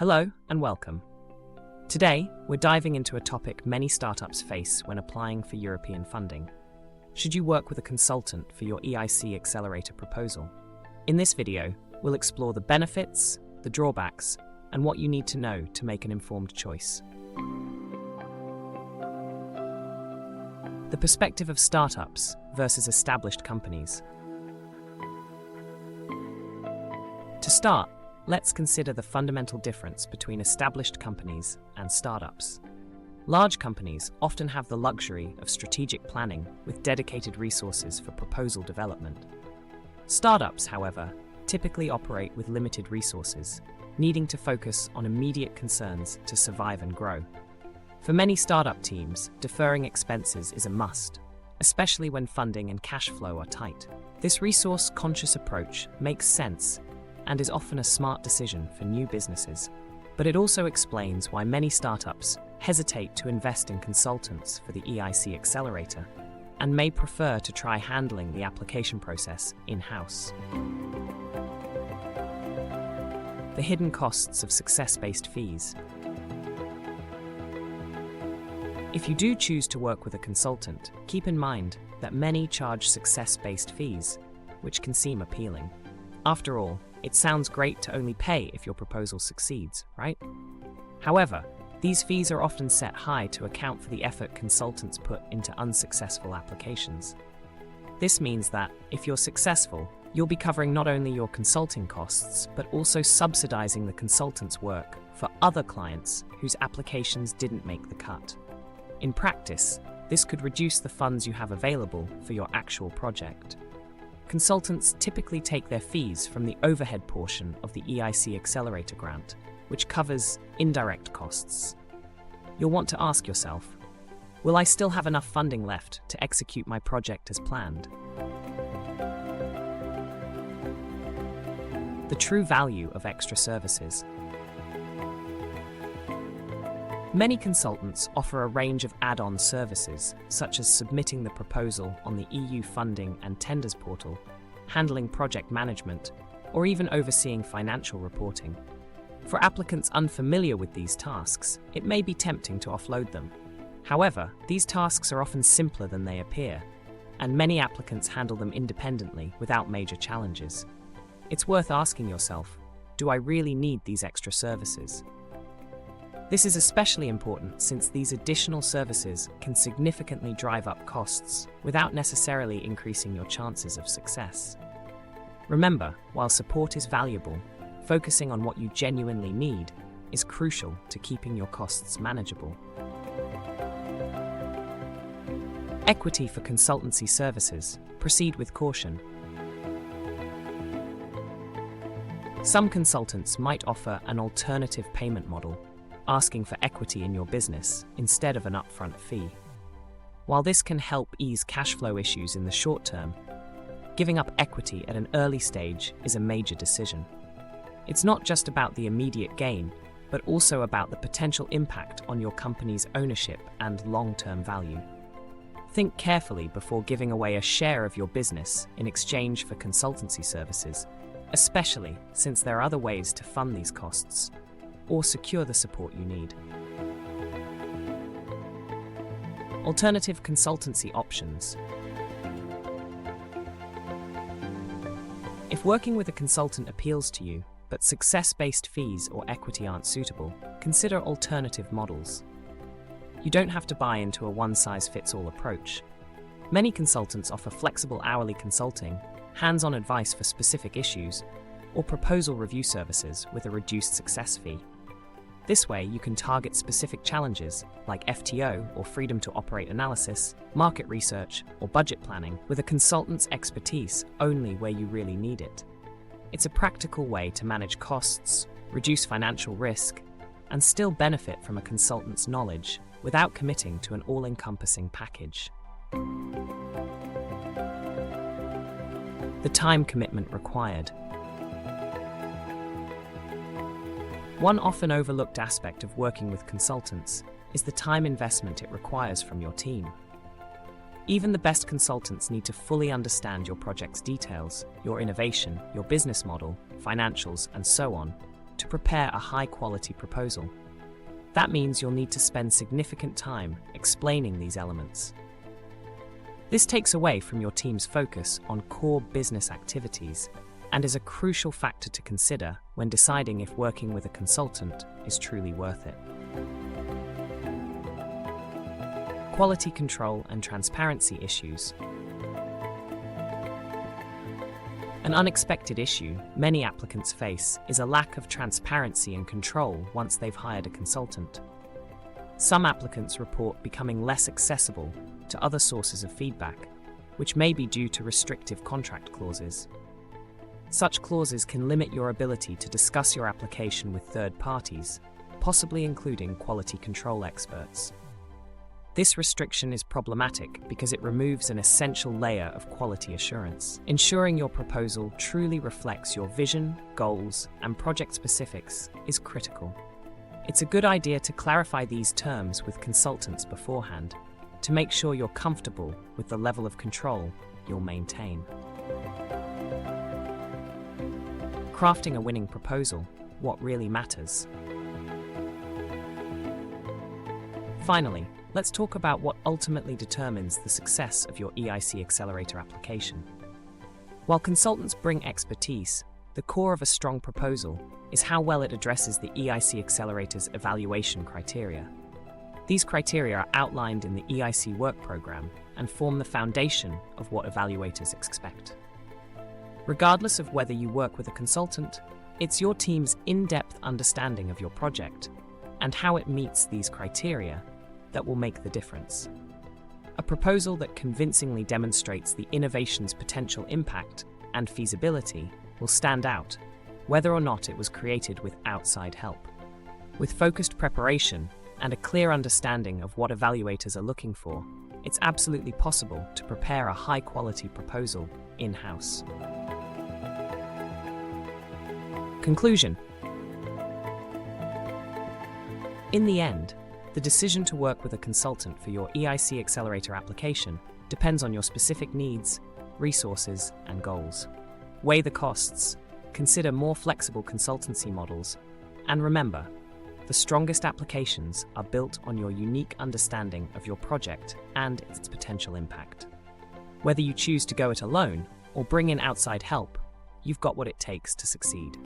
Hello and welcome. Today, we're diving into a topic many startups face when applying for European funding. Should you work with a consultant for your EIC Accelerator proposal? In this video, we'll explore the benefits, the drawbacks, and what you need to know to make an informed choice. The perspective of startups versus established companies. To start, let's consider the fundamental difference between established companies and startups. Large companies often have the luxury of strategic planning with dedicated resources for proposal development. Startups, however, typically operate with limited resources, needing to focus on immediate concerns to survive and grow. For many startup teams, deferring expenses is a must, especially when funding and cash flow are tight. This resource-conscious approach makes sense and is often a smart decision for new businesses. But it also explains why many startups hesitate to invest in consultants for the EIC Accelerator and may prefer to try handling the application process in-house. The hidden costs of success-based fees. If you do choose to work with a consultant, keep in mind that many charge success-based fees, which can seem appealing. After all, it sounds great to only pay if your proposal succeeds, right? However, these fees are often set high to account for the effort consultants put into unsuccessful applications. This means that, if you're successful, you'll be covering not only your consulting costs, but also subsidizing the consultant's work for other clients whose applications didn't make the cut. In practice, this could reduce the funds you have available for your actual project. Consultants typically take their fees from the overhead portion of the EIC Accelerator grant, which covers indirect costs. You'll want to ask yourself, will I still have enough funding left to execute my project as planned? The true value of extra services. Many consultants offer a range of add-on services, such as submitting the proposal on the EU funding and tenders portal, handling project management, or even overseeing financial reporting. For applicants unfamiliar with these tasks, it may be tempting to offload them. However, these tasks are often simpler than they appear, and many applicants handle them independently without major challenges. It's worth asking yourself, do I really need these extra services? This is especially important since these additional services can significantly drive up costs without necessarily increasing your chances of success. Remember, while support is valuable, focusing on what you genuinely need is crucial to keeping your costs manageable. Equity for consultancy services. Proceed with caution. Some consultants might offer an alternative payment model, asking for equity in your business instead of an upfront fee. While this can help ease cash flow issues in the short term, giving up equity at an early stage is a major decision. It's not just about the immediate gain, but also about the potential impact on your company's ownership and long-term value. Think carefully before giving away a share of your business in exchange for consultancy services, especially since there are other ways to fund these costs or secure the support you need. Alternative consultancy options. If working with a consultant appeals to you, but success-based fees or equity aren't suitable, consider alternative models. You don't have to buy into a one-size-fits-all approach. Many consultants offer flexible hourly consulting, hands-on advice for specific issues, or proposal review services with a reduced success fee. This way, you can target specific challenges like FTO or freedom to operate analysis, market research, or budget planning with a consultant's expertise only where you really need it. It's a practical way to manage costs, reduce financial risk, and still benefit from a consultant's knowledge without committing to an all-encompassing package. The time commitment required. One often overlooked aspect of working with consultants is the time investment it requires from your team. Even the best consultants need to fully understand your project's details, your innovation, your business model, financials, and so on, to prepare a high-quality proposal. That means you'll need to spend significant time explaining these elements. This takes away from your team's focus on core business activities and is a crucial factor to consider when deciding if working with a consultant is truly worth it. Quality control and transparency issues. An unexpected issue many applicants face is a lack of transparency and control once they've hired a consultant. Some applicants report becoming less accessible to other sources of feedback, which may be due to restrictive contract clauses. Such clauses can limit your ability to discuss your application with third parties, possibly including quality control experts. This restriction is problematic because it removes an essential layer of quality assurance. Ensuring your proposal truly reflects your vision, goals, and project specifics is critical. It's a good idea to clarify these terms with consultants beforehand to make sure you're comfortable with the level of control you'll maintain. Crafting a winning proposal, what really matters. Finally, let's talk about what ultimately determines the success of your EIC Accelerator application. While consultants bring expertise, the core of a strong proposal is how well it addresses the EIC Accelerator's evaluation criteria. These criteria are outlined in the EIC work program and form the foundation of what evaluators expect. Regardless of whether you work with a consultant, it's your team's in-depth understanding of your project and how it meets these criteria that will make the difference. A proposal that convincingly demonstrates the innovation's potential impact and feasibility will stand out, whether or not it was created with outside help. With focused preparation and a clear understanding of what evaluators are looking for, it's absolutely possible to prepare a high-quality proposal in-house. Conclusion. In the end, the decision to work with a consultant for your EIC Accelerator application depends on your specific needs, resources, and goals. Weigh the costs, consider more flexible consultancy models, and remember, the strongest applications are built on your unique understanding of your project and its potential impact. Whether you choose to go it alone or bring in outside help, you've got what it takes to succeed.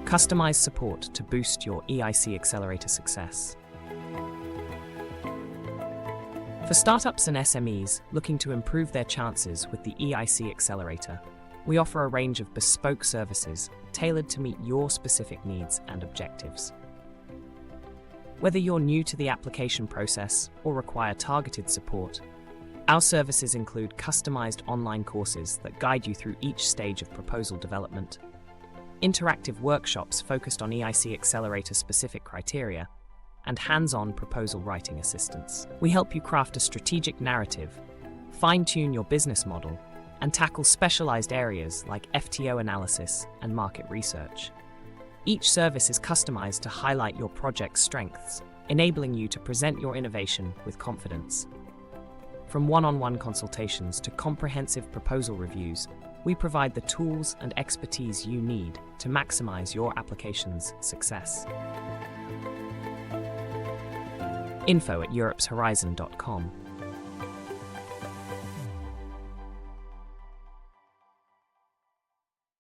Customize support to boost your EIC Accelerator success. For startups and SMEs looking to improve their chances with the EIC Accelerator, we offer a range of bespoke services tailored to meet your specific needs and objectives. Whether you're new to the application process or require targeted support, our services include customized online courses that guide you through each stage of proposal development, interactive workshops focused on EIC Accelerator specific criteria, and hands-on proposal writing assistance. We help you craft a strategic narrative, fine-tune your business model, and tackle specialized areas like FTO analysis and market research. Each service is customized to highlight your project's strengths, enabling you to present your innovation with confidence. From one-on-one consultations to comprehensive proposal reviews, we provide the tools and expertise you need to maximize your application's success. Info@europeshorizon.com